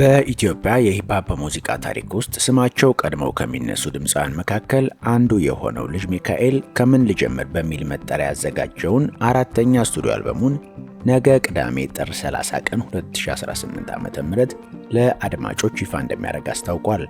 በኢትዮጵያ የሂፕሆፕ ሙዚቃ ታሪክ ውስጥ ስማቸው ቀድመው ከሚነሱ ድምፃውያን መካከል አንዱ የሆነው ልጅ ሚካኤል ከምን ልጀምር በሚል መጠሪያ ያዘጋጀውን አራተኛ ስቱዲዮ አልበሙን ነገ ቅዳሜ ጥር 30 ቀን 2018 ዓ.ም ለአድማጮች ይፋ እንደሚያደርግ አስታውቋል።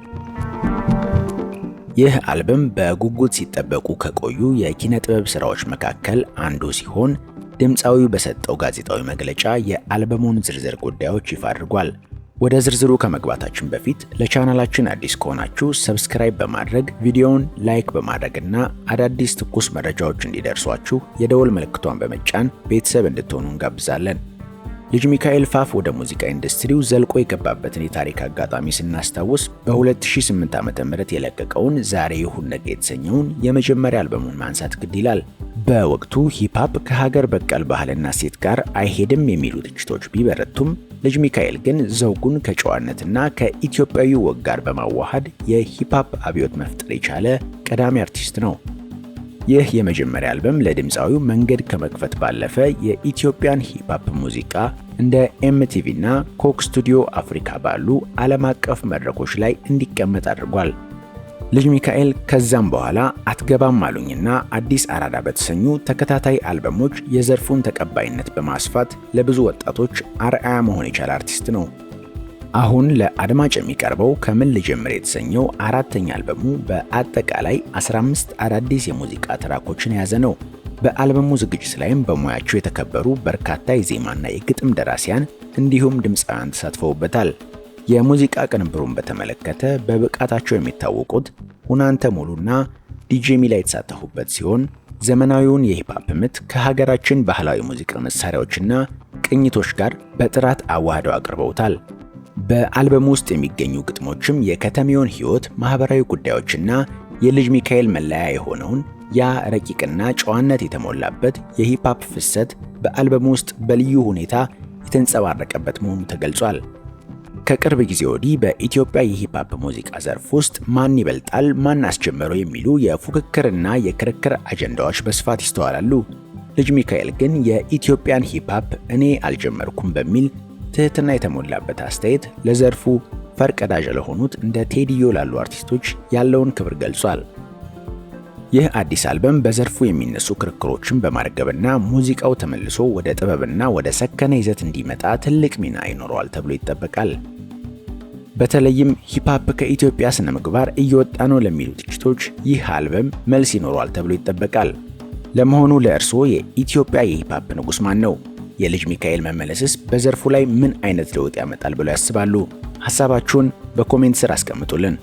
ይህ አልበም በጉጉት ሲጠበቁ ከቆዩ የኪነ ጥበብ ስራዎች መካከል አንዱ ሲሆን ድምፃዊው በሰጠው ጋዜጣዊ መግለጫ የአልበሙን ዝርዝር ጉዳዮች ይፋ አድርጓል። ወደ ዝርዝሩ ከመግባታችን በፊት ለቻናላችን አዲስ ከሆናችሁ ሰብስክራይብ በማድረግ ቪዲዮውን ላይክ በማድረግና አዳዲስ ትኩስ መረጃዎች እንዲደርሷችሁ የደወል ምልክቷን በመጫን ቤተሰብ እንድትሆኑ እንጋብዛለን። ልጅ ሚካኤል ፋፍ ወደ ሙዚቃ ኢንዱስትሪው ዘልቆ የገባበትን የታሪክ አጋጣሚ ስናስታውስ በ2008 ዓ.ም የለቀቀውን ዛሬ ይሁን ነገ የተሰኘውን የመጀመሪያ አልበሙን ማንሳት ግድ ይላል። በወቅቱ ሂፕሆፕ ከሀገር በቀል ባህልና እሴት ጋር አይሄድም የሚሉ ትችቶች ቢበረቱም ልጅ ሚካኤል ግን ዘውጉን ከጨዋነትና ከኢትዮጵያዊ ወግ ጋር በማዋሃድ የሂፕሆፕ አብዮት መፍጠር የቻለ ቀዳሚ አርቲስት ነው። ይህ የመጀመሪያ አልበም ለድምፃዊው መንገድ ከመክፈት ባለፈ የኢትዮጵያን ሂፕሆፕ ሙዚቃ እንደ ኤምቲቪ እና ኮክ ስቱዲዮ አፍሪካ ባሉ ዓለም አቀፍ መድረኮች ላይ እንዲቀመጥ አድርጓል። ልጅ ሚካኤል ከዛም በኋላ አትገባም አሉኝና አዲስ አራዳ በተሰኙ ተከታታይ አልበሞች የዘርፉን ተቀባይነት በማስፋት ለብዙ ወጣቶች አርአያ መሆን የቻለ አርቲስት ነው። አሁን ለአድማጭ የሚቀርበው ከምን ልጀምር የተሰኘው አራተኛ አልበሙ በአጠቃላይ 15 አዳዲስ የሙዚቃ ትራኮችን የያዘ ነው። በአልበሙ ዝግጅት ላይም በሙያቸው የተከበሩ በርካታ የዜማና የግጥም ደራሲያን እንዲሁም ድምፃውያን ተሳትፈውበታል። የሙዚቃ ቅንብሩን በተመለከተ በብቃታቸው የሚታወቁት ሁናንተ ሙሉና ዲጄ ሚላ የተሳተፉበት ሲሆን ዘመናዊውን የሂፕሆፕ ምት ከሀገራችን ባህላዊ ሙዚቃ መሳሪያዎችና ቅኝቶች ጋር በጥራት አዋህደው አቅርበውታል። በአልበሙ ውስጥ የሚገኙ ግጥሞችም የከተሜውን ሕይወት፣ ማህበራዊ ጉዳዮችና የልጅ ሚካኤል መለያ የሆነውን ያ ረቂቅና ጨዋነት የተሞላበት የሂፕሆፕ ፍሰት በአልበሙ ውስጥ በልዩ ሁኔታ የተንጸባረቀበት መሆኑ ተገልጿል። ከቅርብ ጊዜ ወዲህ በኢትዮጵያ የሂፕሆፕ ሙዚቃ ዘርፍ ውስጥ ማን ይበልጣል፣ ማን አስጀመረው የሚሉ የፉክክርና የክርክር አጀንዳዎች በስፋት ይስተዋላሉ። ልጅ ሚካኤል ግን የኢትዮጵያን ሂፕሆፕ እኔ አልጀመርኩም በሚል ትህትና የተሞላበት አስተያየት ለዘርፉ ፈርቀዳጅ ለሆኑት እንደ ቴዲዮ ላሉ አርቲስቶች ያለውን ክብር ገልጿል። ይህ አዲስ አልበም በዘርፉ የሚነሱ ክርክሮችን በማርገብና ሙዚቃው ተመልሶ ወደ ጥበብና ወደ ሰከነ ይዘት እንዲመጣ ትልቅ ሚና ይኖረዋል ተብሎ ይጠበቃል። በተለይም ሂፕሆፕ ከኢትዮጵያ ስነ ምግባር እየወጣ ነው ለሚሉ ትችቶች ይህ አልበም መልስ ይኖረዋል ተብሎ ይጠበቃል። ለመሆኑ ለእርስዎ የኢትዮጵያ የሂፕሆፕ ንጉስ ማን ነው? የልጅ ሚካኤል መመለስስ በዘርፉ ላይ ምን አይነት ለውጥ ያመጣል ብለው ያስባሉ? ሐሳባችሁን በኮሜንት ስር አስቀምጡልን።